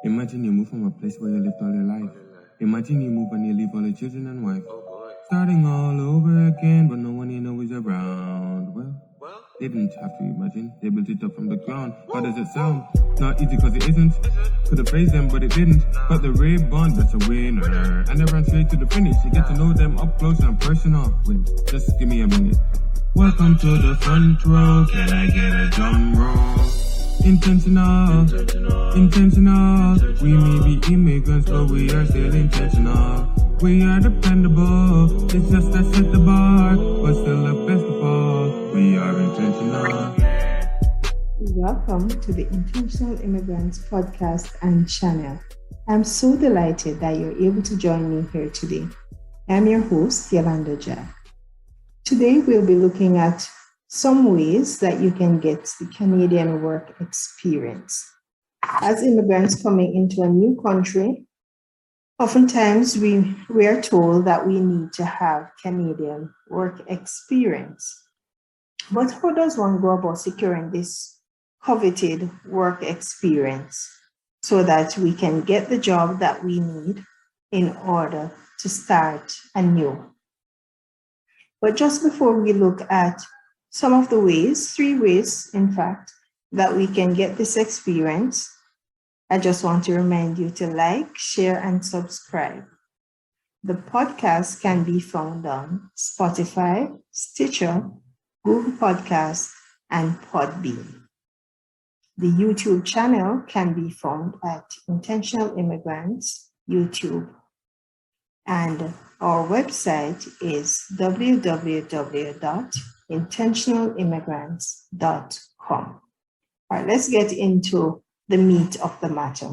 Imagine you move from a place where you lived all your life. Imagine you move and you leave all your children and wife. Starting all over again, but no one you know is around. Well, didn't have to imagine. They built it up from the ground. How does it sound? Not easy cause it isn't. Could have praised them, but it didn't. But the Ray Bond, that's a winner. And they ran straight to the finish. You get to know them up close and personal. Wait, just give me a minute. Welcome to the front row. Can I get a drum roll? Intentional. We may be immigrants, but we are still intentional. We are dependable. It's just that set the bar, but still the best of all. We are intentional. Welcome to the Intentional Immigrants podcast and channel. I'm so delighted that you're able to join me here today. I'm your host, Yolanda Jack. Today we'll be looking at some ways that you can get the Canadian work experience. As immigrants coming into a new country, oftentimes we are told that we need to have Canadian work experience. But how does one go about securing this coveted work experience so that we can get the job that we need in order to start anew? But just before we look at some of the ways, 3 ways, in fact, that we can get this experience, I just want to remind you to like, share, and subscribe. The podcast can be found on Spotify, Stitcher, Google Podcasts, and Podbean. The YouTube channel can be found at Intentional Immigrants YouTube. And our website is www.intentionalimmigrants.com. All right, let's get into the meat of the matter.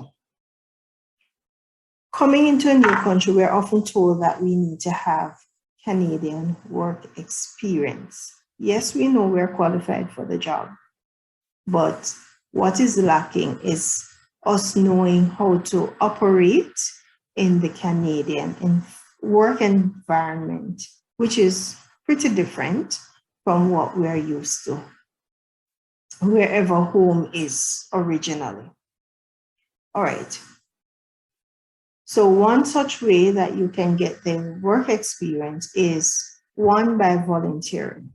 Coming into a new country, we're often told that we need to have Canadian work experience. Yes, we know we're qualified for the job, but what is lacking is us knowing how to operate in the Canadian work environment, which is pretty different from what we're used to, wherever home is originally. All right. So one such way that you can get the work experience is one by volunteering.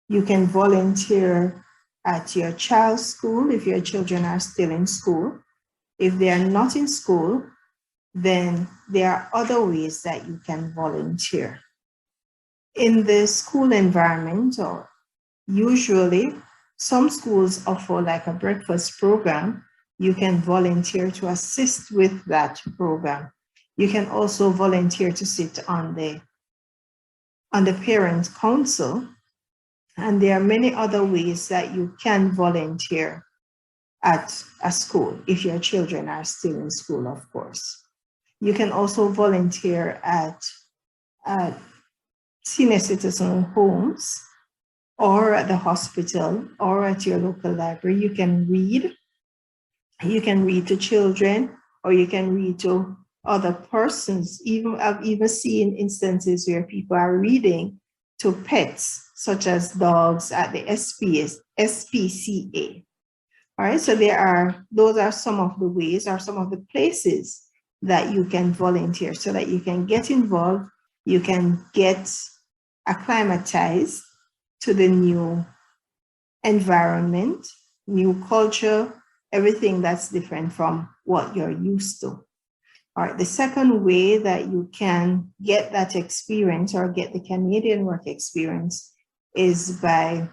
You can volunteer at your child's school if your children are still in school. If they are not in school, then there are other ways that you can volunteer. In the school environment, or usually some schools offer like a breakfast program. You can volunteer to assist with that program. You can also volunteer to sit on the parent council. And there are many other ways that you can volunteer at a school, if your children are still in school, of course. You can also volunteer at senior citizen homes, or at the hospital, or at your local library. You can read. You can read to children, or you can read to other persons. I've even seen instances where people are reading to pets, such as dogs at the SPCA. All right, so those are some of the ways, or some of the places that you can volunteer so that you can get involved, you can get acclimatized to the new environment, new culture, everything that's different from what you're used to. All right, the second way that you can get that experience or get the Canadian work experience is by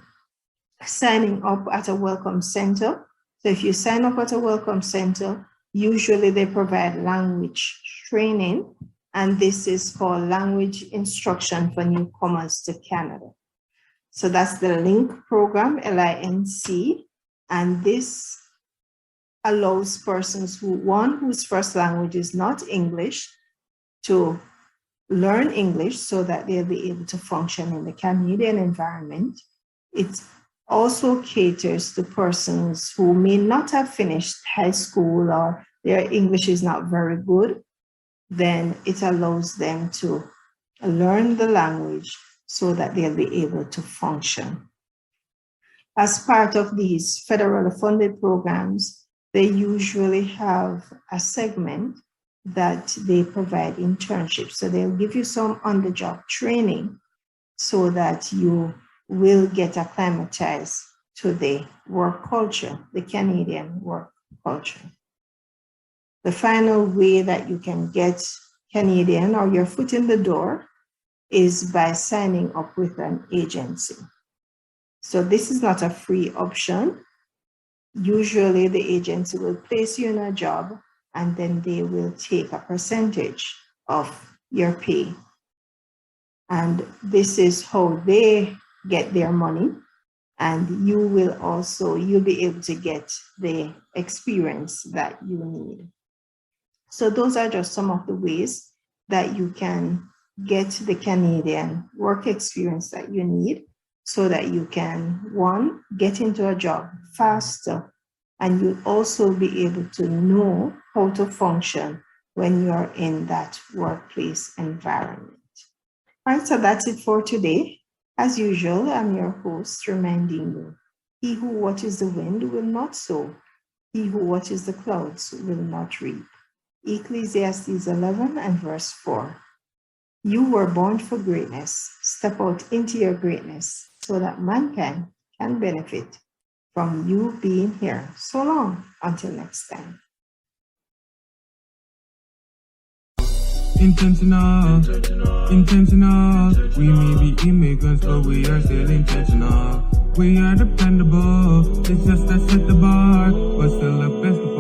signing up at a welcome center. So if you sign up at a welcome center, usually they provide language training, and this is called Language Instruction for Newcomers to Canada. So that's the LINC program, LINC, and this allows persons whose first language is not English to learn English so that they'll be able to function in the Canadian environment. It also caters to persons who may not have finished high school or their English is not very good. Then it allows them to learn the language so that they'll be able to function. As part of these federally funded programs, they usually have a segment that they provide internships. So they'll give you some on-the-job training so that you will get acclimatized to the work culture, the Canadian work culture. The final way that you can get Canadian or your foot in the door is by signing up with an agency. So this is not a free option. Usually the agency will place you in a job and then they will take a percentage of your pay. And this is how they get their money. And you'll be able to get the experience that you need. So those are just some of the ways that you can get the Canadian work experience that you need so that you can, one, get into a job faster, and you'll also be able to know how to function when you're in that workplace environment. All right, so that's it for today. As usual, I'm your host, reminding you, he who watches the wind will not sow. He who watches the clouds will not reap. Ecclesiastes 11 and verse 4. You were born for greatness. Step out into your greatness so that mankind can benefit from you being here. So long, until next time. Intentional. We may be immigrants, but we are still intentional. We are dependable. It's just that set the bar, but still the best of